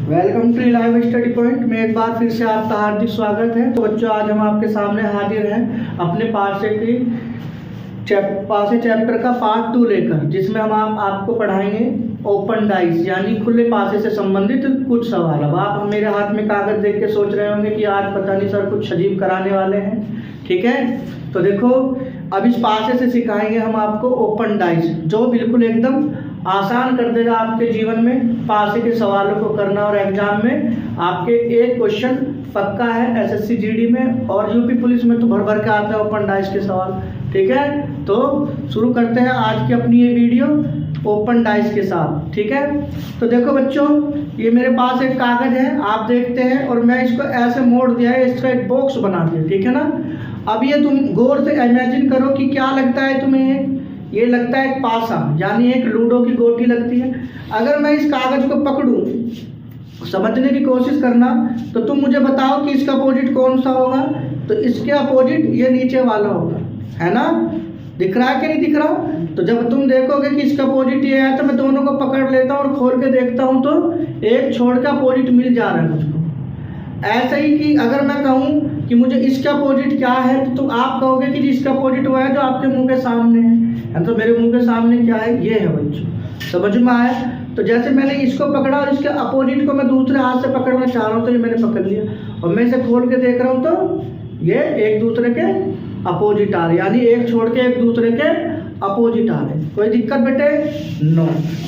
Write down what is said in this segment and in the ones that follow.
Welcome to live study point में एक बार फिर से आपका हार्दिक स्वागत है। तो बच्चों, आज हम आपके सामने हाजिर हैं अपने पासे चैप्टर का पार्ट 2 लेकर, जिसमें हम आपको पढ़ाएंगे ओपन डाइस यानी खुले पासे से संबंधित कुछ सवाल। अब आप मेरे हाथ में कागज देख के सोच रहे होंगे कि आज पता नहीं सर कुछ अजीब कराने वाले हैं। ठीक है, तो देखो अब इस पासे से सिखाएंगे हम आपको ओपन डाइस, जो बिल्कुल एकदम आसान कर देगा आपके जीवन में पासे के सवालों को करना। और एग्जाम में आपके एक क्वेश्चन पक्का है एसएससी जीडी में और यूपी पुलिस में तो भर भर के आता है ओपन डाइस के सवाल। ठीक है, तो शुरू करते हैं आज की अपनी ये वीडियो ओपन डाइस के साथ। ठीक है, तो देखो बच्चों, ये मेरे पास एक कागज है, आप देखते हैं, और मैं इसको ऐसे मोड़ दिया है, इसका एक बॉक्स बना दिया। ठीक है ना, अब ये तुम गौर से इमेजिन करो कि क्या लगता है तुम्हें। ये लगता है एक पासा, यानी एक लूडो की गोटी लगती है। अगर मैं इस कागज को पकड़ूं, समझने की कोशिश करना, तो तुम मुझे बताओ कि इसका अपोजिट कौन सा होगा। तो इसके अपोजिट ये नीचे वाला होगा, है ना। दिख रहा है कि नहीं दिख रहा। तो जब तुम देखोगे कि इसका अपोजिट ये है, तो मैं दोनों को पकड़ लेता हूँ और खोल के देखता हूँ, तो एक छोड़ का अपोजिट मिल जा रहा है मुझको। ऐसे ही कि अगर मैं कहूँ कि मुझे इसका अपोजिट क्या है, तो आप कहोगे कि इसका अपोजिट वो है जो आपके मुंह के सामने है। तो मेरे मुंह के सामने क्या है, ये है बच्चों। समझ में आया। तो जैसे मैंने इसको पकड़ा और इसके अपोजिट को मैं दूसरे हाथ से पकड़ना चाह रहा हूँ, तो ये मैंने पकड़ लिया और मैं इसे खोल के देख रहा हूँ, तो ये एक दूसरे के अपोजिट आ रहे, यानी एक छोड़ के एक दूसरे के अपोजिट आ रहे। कोई दिक्कत बेटे? नो।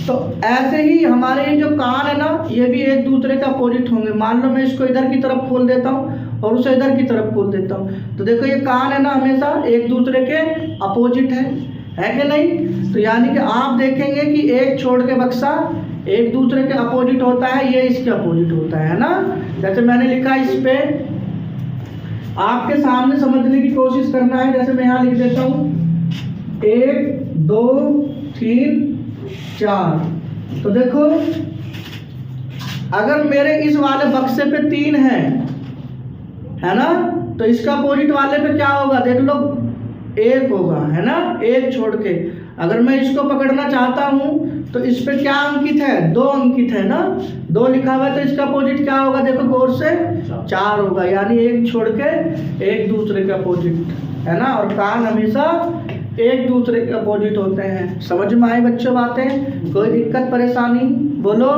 तो ऐसे ही हमारे ये जो कान है ना, ये भी एक दूसरे के अपोजिट होंगे। मान लो मैं इसको इधर की तरफ खोल देता हूँ और उसे इधर की तरफ खोल देता हूँ, तो देखो ये कान है ना हमेशा एक दूसरे के अपोजिट है कि नहीं। तो यानी कि आप देखेंगे कि एक छोड़ के बक्सा एक दूसरे के अपोजिट होता है, ये इसके अपोजिट होता है ना। जैसे मैंने लिखा इस पे, आपके सामने समझने की कोशिश करना है। जैसे मैं यहाँ लिख देता हूँ 1 2 3 4। तो देखो अगर मेरे इस वाले बक्से पे 3 है ना, तो इसका अपोजिट वाले पे क्या होगा, देख लो 1 होगा, है ना, 1 छोड़ के। अगर मैं इसको पकड़ना चाहता हूँ, तो इस पे क्या अंकित है, 2 अंकित है ना, 2 लिखा हुआ है, तो इसका अपोजिट क्या होगा, देखो गौर से 4 होगा, यानी 1 छोड़ के एक दूसरे के अपोजिट, है ना। और कान हमेशा एक दूसरे के अपोजिट होते हैं। समझ में आई बच्चों बातें? कोई दिक्कत परेशानी बोलो?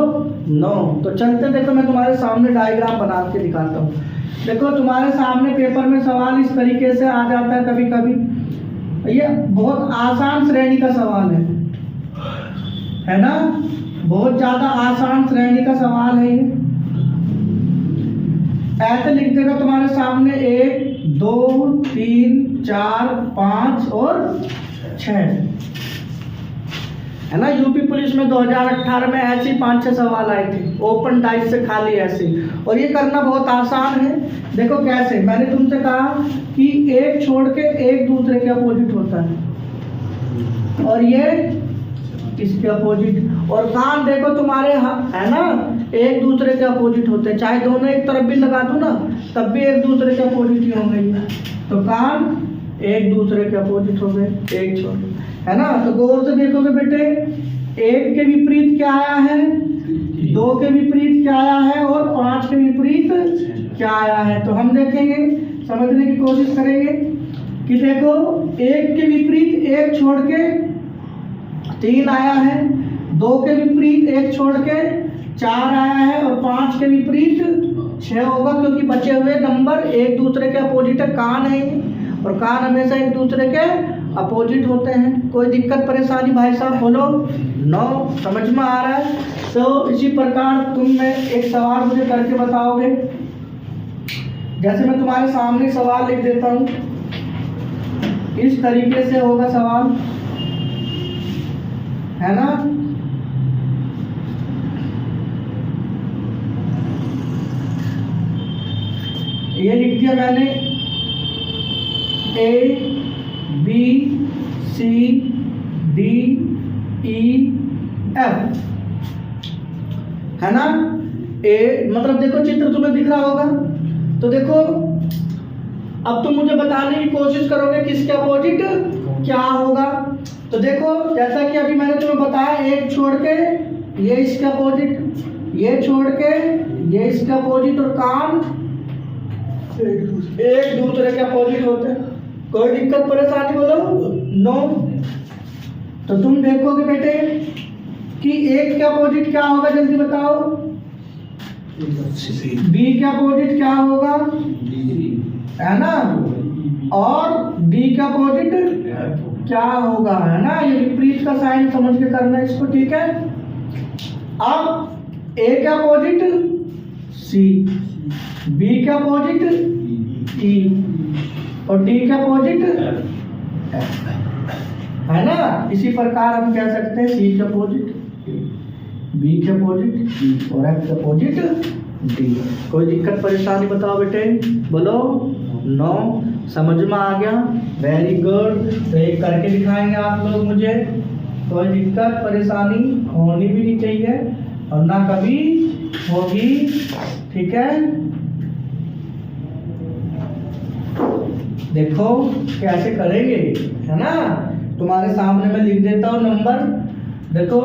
नो। तो चलते, देखो मैं तुम्हारे सामने डायग्राम बना के दिखाता हूँ। देखो तुम्हारे सामने पेपर में सवाल इस तरीके से आ जाता है कभी कभी। ये बहुत आसान श्रेणी का सवाल है ना, बहुत ज्यादा आसान श्रेणी का सवाल है ये। ऐसे लिख देगा तुम्हारे सामने 1 2 3 4 5 और 6, है ना। यूपी पुलिस में 2018 में ऐसे 5-6 सवाल आए थे ओपन डाइस से, खाली ऐसे। और ये करना बहुत आसान है। देखो कैसे, मैंने तुमसे कहा कि एक छोड़ के एक दूसरे के अपोजिट होता है, और ये इसके अपोजिट। और कान देखो तुम्हारे, है ना, एक दूसरे के अपोजिट होते हैं। चाहे दोनों एक तरफ भी लगा दूं ना, तब भी एक दूसरे के अपोजिट ही होंगे। तो कान एक दूसरे के अपोजिट हो गए, एक छोड़, है ना। तो गौर से देखोगे बेटे, 1 के विपरीत क्या आया है, 2 के विपरीत क्या आया है, और 5 के विपरीत क्या आया है। तो हम देखेंगे, समझने की कोशिश करेंगे कि देखो 1 के विपरीत 1 छोड़ के 3 आया है, 2 के विपरीत 1 छोड़ के 4 आया है, और 5 के विपरीत 6 होगा, क्योंकि बचे हुए नंबर एक दूसरे के अपोजिट है। कान है और कान हमेशा एक दूसरे के अपोजिट होते हैं। कोई दिक्कत परेशानी भाई साहब बोलो? नो। समझ में आ रहा है। तो इसी प्रकार तुम में एक सवाल मुझे करके बताओगे। जैसे मैं तुम्हारे सामने सवाल लिख देता हूँ, इस तरीके से होगा सवाल, है ना। ये लिख दिया मैंने A B C D E F, है ना। ए मतलब देखो चित्र तुम्हें दिख रहा होगा। तो देखो अब तुम मुझे बताने की कोशिश करोगे कि इसके अपोजिट क्या होगा। तो देखो जैसा कि अभी मैंने तुम्हें बताया, 1 छोड़ के ये इसका अपोजिट, ये छोड़ के ये इसके अपोजिट और कान एक दूसरे के अपोजिट होते हैं। कोई दिक्कत परेशानी बोलो? नो। तो तुम देखोगे बेटे कि एक के अपोजिट क्या होगा, जल्दी बताओ। बी के अपोजिट क्या होगा, है ना, और डी का अपोजिट क्या होगा, है ना। ये विपरीत का साइन समझ के करना है इसको, ठीक है। अब ए का अपोजिट सी, बी का अपोजिट ई और डी का अपोजिट एफ, है ना। इसी प्रकार हम कह सकते हैं सी के अपोजिट बी के अपोजिट और एफ के अपोजिट डी। कोई दिक्कत परेशानी बताओ बेटे, बोलो? नो। समझ में आ गया? Very good. तो एक करके दिखाएंगे आप लोग मुझे। कोई दिक्कत परेशानी होनी भी नहीं चाहिए और ना कभी होगी, ठीक है। देखो कैसे करेंगे, है ना। तुम्हारे सामने मैं लिख देता हूँ नंबर, देखो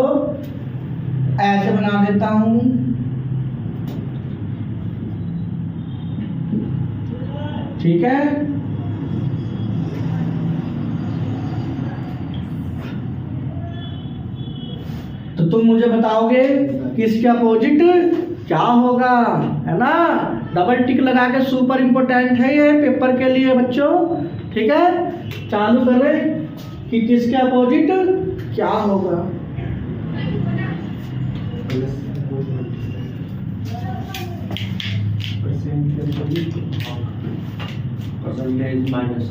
ऐसे बना देता हूँ, ठीक है। तो तुम मुझे बताओगे कि इसके अपोजिट क्या होगा, है ना। डबल टिक लगा के, सुपर इंपोर्टेंट है ये पेपर के लिए बच्चों, ठीक है। चालू करें कि किसके अपोजिट क्या होगा। परसेंटेज माइनस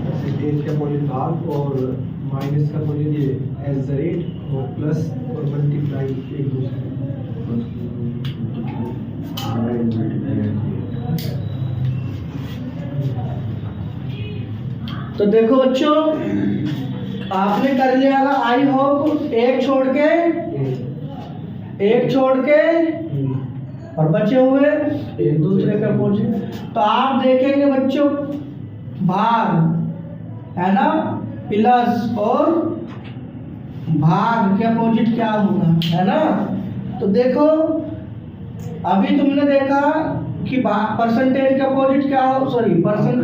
परसेंटेज का अपोजिट भाग और माइनस का अपोजिट ये एज द रेट और प्लस और मल्टीप्लाई एक दूसरे। तो देखो बच्चों आपने कर लिया होगा आई होप। एक छोड़ के और बचे हुए एक दूसरे के अपोजिट। तो आप देखेंगे बच्चों भाग, है ना, प्लस और भाग के अपोजिट क्या होगा, है ना। तो देखो अभी तुमने देखा कि परसेंटेज के अपोजिट क्या हो, सॉरी परसेंट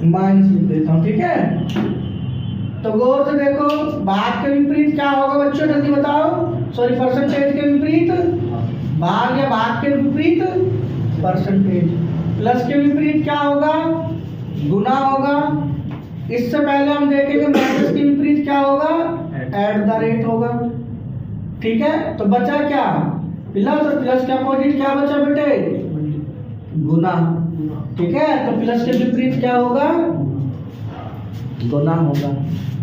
माइनस लिख देता हूँ, ठीक है। तो गौर से देखो भाग के विपरीत क्या होगा बच्चों, जल्दी बताओ। सॉरी परसेंटेज के विपरीत भाग या भाग के विपरीत परसेंटेज। प्लस के विपरीत क्या होगा, गुना होगा। इससे पहले हम देखेंगे माइनस के विपरीत क्या होगा, एट द रेट होगा, ठीक है। तो बचा क्या, प्लस, और प्लस के अपोजिट क्या बचा बेटे, गुना, ठीक है। तो प्लस के विपरीत क्या होगा, गुना होगा।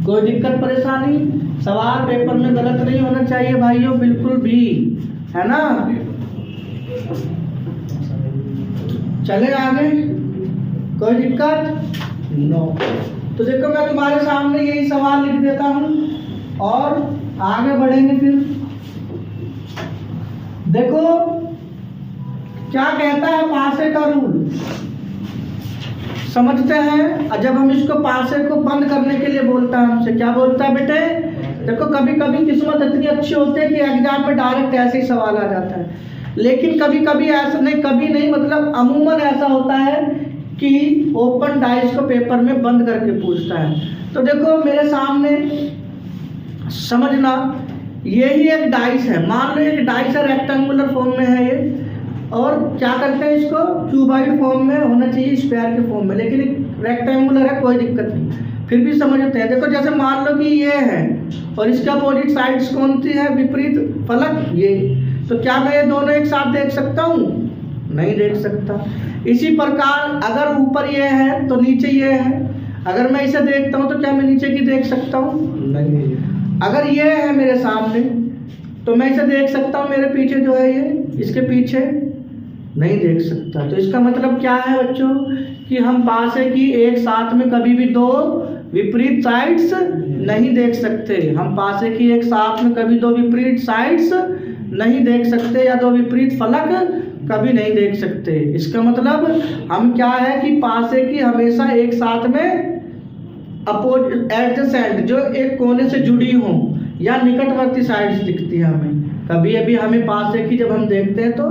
कोई दिक्कत परेशानी? सवाल पेपर में गलत नहीं होना चाहिए भाइयों, बिल्कुल भी, है ना। चले आगे, कोई दिक्कत? नो। तो देखो मैं तुम्हारे सामने यही सवाल लिख देता हूँ और आगे बढ़ेंगे। फिर देखो क्या कहता है पासे का रूल, समझते हैं। और जब हम इसको पासे को बंद करने के लिए बोलता है हमसे, क्या बोलता है बेटे? देखो कभी कभी किस्मत इतनी अच्छी होती है कि एग्जाम में डायरेक्ट ऐसे ही सवाल आ जाता है, लेकिन कभी कभी ऐसा नहीं, कभी नहीं मतलब अमूमन ऐसा होता है कि ओपन डाइस को पेपर में बंद करके पूछता है। तो देखो मेरे सामने समझना, यही एक डाइस है, मान लो एक डाइस है, रेक्टेंगुलर फॉर्म में है ये, और क्या करते हैं इसको क्यूबॉइड फॉर्म में होना चाहिए, स्क्वायर के फॉर्म में, लेकिन रेक्टेंगुलर है, कोई दिक्कत नहीं, फिर भी समझते हैं। देखो जैसे मान लो कि ये है और इसका अपोजिट साइड्स कौन सी है, विपरीत फलक ये, तो क्या मैं ये दोनों एक साथ देख सकता हूँ? नहीं देख सकता। इसी प्रकार अगर ऊपर ये है तो नीचे ये है, अगर मैं इसे देखता हूँ तो क्या मैं नीचे की देख सकता हूँ? नहीं। अगर ये है मेरे सामने तो मैं इसे देख सकता हूँ, मेरे पीछे जो है ये, इसके पीछे नहीं देख सकता। तो इसका मतलब क्या है बच्चों कि हम पासे की एक साथ में कभी भी दो विपरीत साइड्स नहीं देख सकते। हम पासे की एक साथ में कभी दो विपरीत साइड्स नहीं देख सकते, या दो विपरीत फलक कभी नहीं देख सकते। इसका मतलब हम क्या है कि पासे की हमेशा एक साथ में अपोजिट एडजेसेंट जो एक कोने से जुड़ी हो, या निकटवर्ती साइड्स दिखती है हमें। कभी अभी हमें पास से की जब हम देखते हैं तो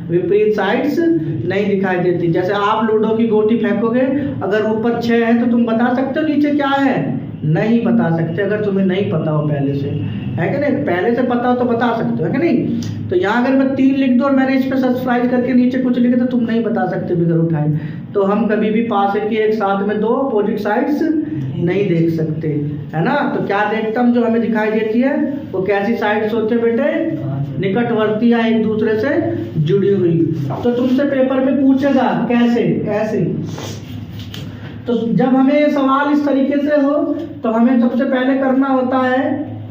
विपरीत साइड्स नहीं दिखाई देती। जैसे आप लूडो की गोटी फेंकोगे, अगर ऊपर 6 है तो तुम बता सकते हो नीचे क्या है? नहीं बता सकते, अगर तुम्हें नहीं पता हो पहले से, है कि नहीं? पहले से पता हो तो बता सकते हो, है कि नहीं? तो यहाँ अगर मैं 3 लिख दूँ और मैंने इस पर सब्सक्राइब करके नीचे कुछ लिखे तो तुम नहीं बता सकते बिगर उठाए। तो हम कभी भी पास है कि एक साथ में 2 अपोजिट साइड्स नहीं देख सकते, है ना? तो क्या देखता हूँ जो हमें दिखाई देती है वो कैसी साइड्स होते हैं बेटे? निकटवर्ती या एक दूसरे से जुड़ी हुई। तो तुमसे पेपर में पूछेगा कैसे? ऐसे। तो जब हमें ये सवाल इस तरीके से हो तो हमें सबसे पहले करना होता है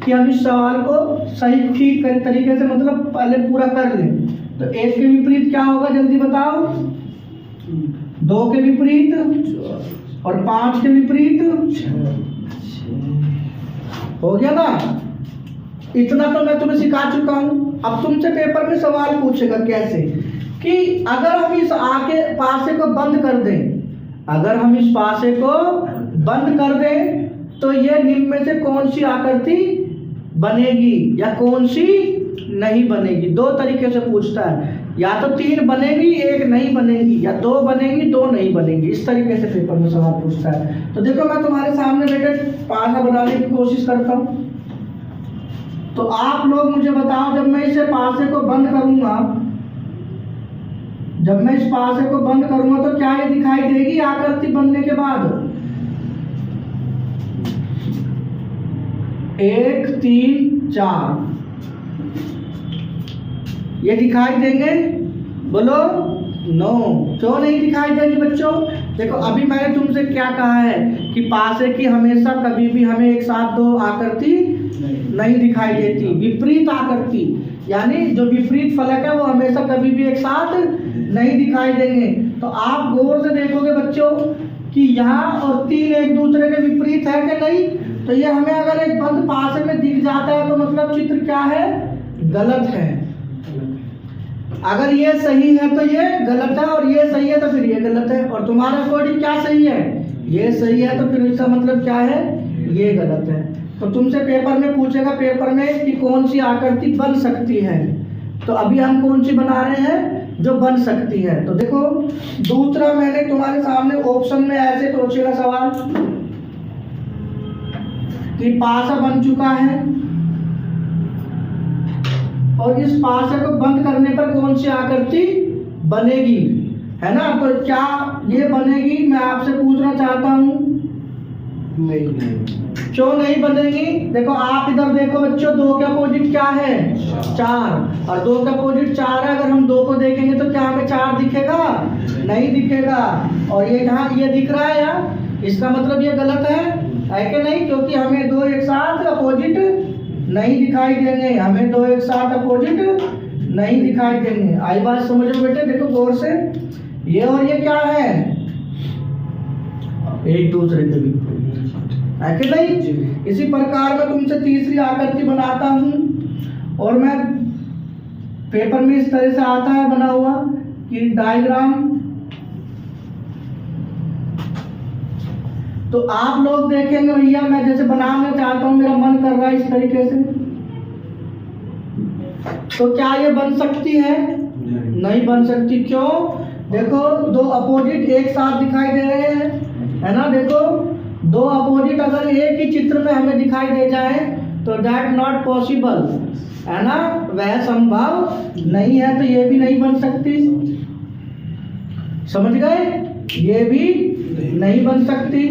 कि हम इस सवाल को सही ठीक तरीके से मतलब पहले पूरा कर लें। तो 1 के विपरीत क्या होगा जल्दी बताओ? 2 के विपरीत और 5 के विपरीत हो गया ना? इतना तो मैं तुम्हें सिखा चुका हूँ। अब तुमसे पेपर में सवाल पूछेगा कैसे कि अगर हम इस आके पासे को बंद कर दें, अगर हम इस पासे को बंद कर दें तो ये निम्न में से कौन सी आकृति बनेगी या कौन सी नहीं बनेगी? 2 तरीके से पूछता है, या तो 3 बनेगी 1 नहीं बनेगी, या 2 बनेगी 2 नहीं बनेगी। इस तरीके से पेपर में सवाल पूछता है। तो देखो मैं तुम्हारे सामने बेटे पासा बनाने की कोशिश करता हूँ। तो आप लोग मुझे बताओ, जब मैं इसे पासे को बंद करूंगा, जब मैं इस पासे को बंद करूंगा तो क्या ये दिखाई देगी आकृति बनने के बाद? 1 3 4 ये दिखाई देंगे? बोलो नो। क्यों नहीं दिखाई देंगे बच्चों? देखो अभी मैंने तुमसे क्या कहा है कि पासे की हमेशा कभी भी हमें एक साथ 2 आकृति नहीं दिखाई देती। विपरीत आकृति यानी जो विपरीत फलक है वो हमेशा कभी भी एक साथ नहीं दिखाई देंगे। तो आप गौर से देखोगे बच्चों कि यहाँ और 3 एक दूसरे के विपरीत है कि नहीं? तो ये हमें अगर एक बंद पासे में दिख जाता है तो मतलब चित्र क्या है? गलत है। अगर ये सही है तो ये गलत है, और ये सही है तो फिर ये गलत है। और तुम्हारा अकॉर्डिंग क्या सही है? ये सही है, तो फिर इसका मतलब क्या है? ये गलत है। तो तुमसे पेपर में पूछेगा पेपर में कि कौन सी आकृति बन सकती है। तो अभी हम कौन सी बना रहे हैं? जो बन सकती है। तो देखो दूसरा मैंने तुम्हारे सामने ऑप्शन में ऐसे पूछेगा सवाल कि पासा बन चुका है और इस पासे को बंद करने पर कौन सी आकृति बनेगी, है ना? तो क्या ये बनेगी? मैं आपसे पूछना चाहता हूँ। नहीं। क्यों नहीं बनेगी? देखो आप इधर देखो बच्चों, 2 के अपोजिट क्या है? 4। और 2 के अपोजिट 4 है। अगर हम 2 को देखेंगे तो क्या हमें 4 दिखेगा? नहीं दिखेगा। और ये यहाँ ये दिख रहा है यार, इसका मतलब ये गलत है कि नहीं? क्योंकि हमें 2 एक साथ अपोजिट नहीं दिखाई देंगे, हमें 2 एक साथ अपोजिट नहीं दिखाई देंगे। आई बात समझो बेटे? देखो गौर से, ये और ये क्या है? एक दूसरे के विपरीत है कि नहीं? इसी प्रकार मैं तुमसे तीसरी आकृति बनाता हूं और मैं पेपर में इस तरह से आता है बना हुआ कि डायग्राम। तो आप लोग देखेंगे भैया, मैं जैसे बनाना चाहता हूं, मेरा मन कर रहा है इस तरीके से। तो क्या ये बन सकती है? नहीं बन सकती। क्यों? देखो 2 अपोजिट एक साथ दिखाई दे रहे हैं, है ना? देखो 2 अपोजिट अगर एक ही चित्र में हमें दिखाई दे जाए तो दैट नॉट पॉसिबल, है ना? वह संभव नहीं है। तो ये भी नहीं बन सकती। समझ गए? ये भी नहीं बन सकती।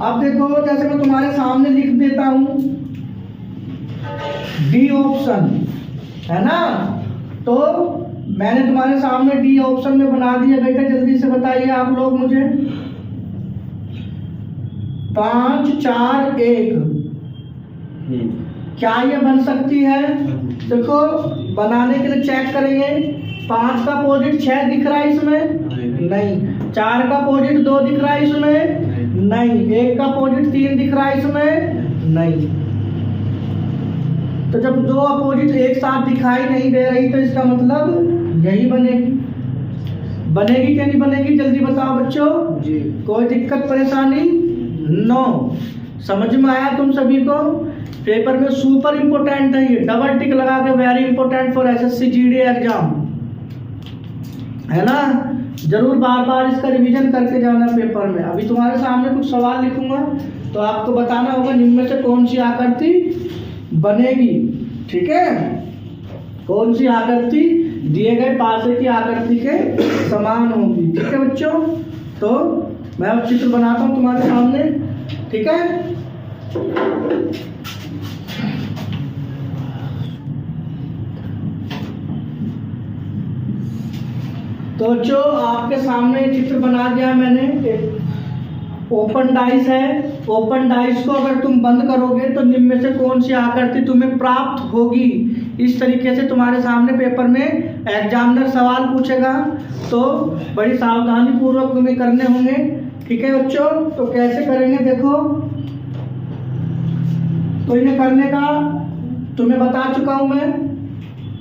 अब देखो जैसे मैं तुम्हारे सामने लिख देता हूं डी ऑप्शन, है ना? तो मैंने तुम्हारे सामने डी ऑप्शन में बना दिया बेटे। जल्दी से बताइए आप लोग मुझे। 5 4 1 क्या ये बन सकती है? देखो बनाने के लिए चेक करेंगे। 5 का अपोजिट 6 दिख रहा है इसमें? नहीं। 4 का अपोजिट 2 दिख रहा है इसमें? नहीं। 1 का अपोजिट 3 दिख रहा है इसमें? नहीं। तो जब 2 अपोजिट एक साथ दिखाई नहीं दे रही तो इसका मतलब यही बनेगी। बनेगी क्या नहीं बनेगी? जल्दी बताओ बच्चों जी। कोई दिक्कत परेशानी? नो। समझ में आया तुम सभी को? पेपर में सुपर इम्पोर्टेंट है ये, डबल टिक लगा के very important for SSC GD exam, है ना। जरूर बार बार इसका रिवीजन करके जाना पेपर में। अभी तुम्हारे सामने कुछ सवाल लिखूंगा तो आपको बताना होगा निम्न में से कौन सी आकृति बनेगी, ठीक है। कौन सी आकृति दिए गए पासे की आकृति के समान होगी, ठीक है बच्चों। तो मैं अब चित्र बनाता हूँ तुम्हारे सामने, ठीक है। तो बच्चों आपके सामने चित्र बना दिया मैंने। एक ओपन डाइस है, ओपन डाइस को अगर तुम बंद करोगे तो निम्न में से कौन सी आकृति तुम्हें प्राप्त होगी। इस तरीके से तुम्हारे सामने पेपर में एग्जामिनर सवाल पूछेगा, तो बड़ी सावधानी पूर्वक तुम्हें करने होंगे, ठीक है बच्चों। तो कैसे करेंगे देखो, तो इन्हें करने का तुम्हें बता चुका हूं मैं,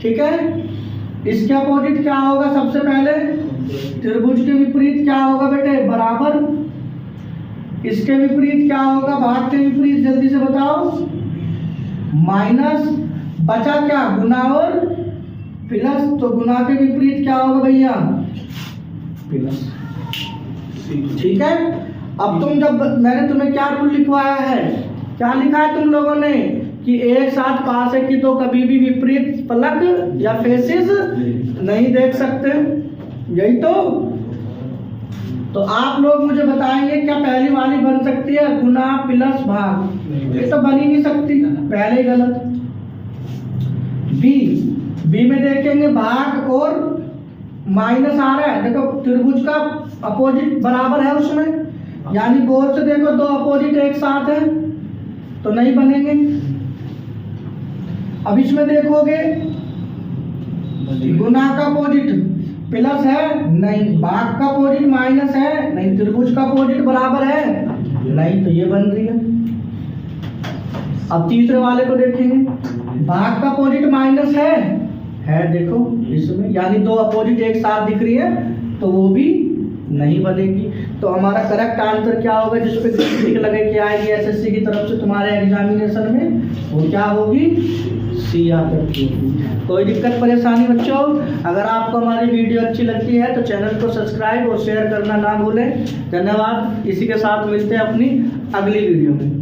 ठीक है। इसके अपोजिट क्या होगा, सबसे पहले त्रिभुज के विपरीत क्या होगा बेटे, बराबर। इसके विपरीत क्या होगा, भाग के विपरीत, जल्दी से बताओ, माइनस। बचा क्या, गुना और प्लस। तो गुना के विपरीत क्या होगा भैया, प्लस, ठीक है। अब तुम जब मैंने तुम्हें क्या रूल लिखवाया है, क्या लिखा है तुम लोगों ने कि एक साथ पासे की तो कभी भी विपरीत पलट या फेसेस नहीं देख सकते, यही तो आप लोग मुझे बताएंगे क्या पहली वाली बन सकती है, गुना प्लस भाग, ये तो बन ही नहीं सकती, पहले ही गलत। बी में देखेंगे भाग और माइनस आ रहा है, देखो त्रिभुज का अपोजिट बराबर है उसमें, यानी गौर से देखो दो अपोजिट एक साथ है तो नहीं बनेंगे। अब इसमें देखोगे गुना का अपोजिट प्लस है, नहीं। भाग का अपोजिट माइनस है, नहीं। त्रिभुज का अपोजिट बराबर है, नहीं। तो ये बन रही है। अब तीसरे वाले को देखेंगे, भाग का अपोजिट माइनस है देखो इसमें, यानी दो अपोजिट एक साथ दिख रही है तो वो भी नहीं बनेगी। तो हमारा करेक्ट आंसर क्या होगा, जिस पे टिक लगे कि आएगी एसएससी की तरफ से तुम्हारे एग्जामिनेशन में, वो क्या होगी, सी आकृति होगी। कोई दिक्कत परेशानी बच्चों, अगर आपको हमारी वीडियो अच्छी लगती है तो चैनल को सब्सक्राइब और शेयर करना ना भूलें। धन्यवाद। इसी के साथ मिलते हैं अपनी अगली वीडियो में।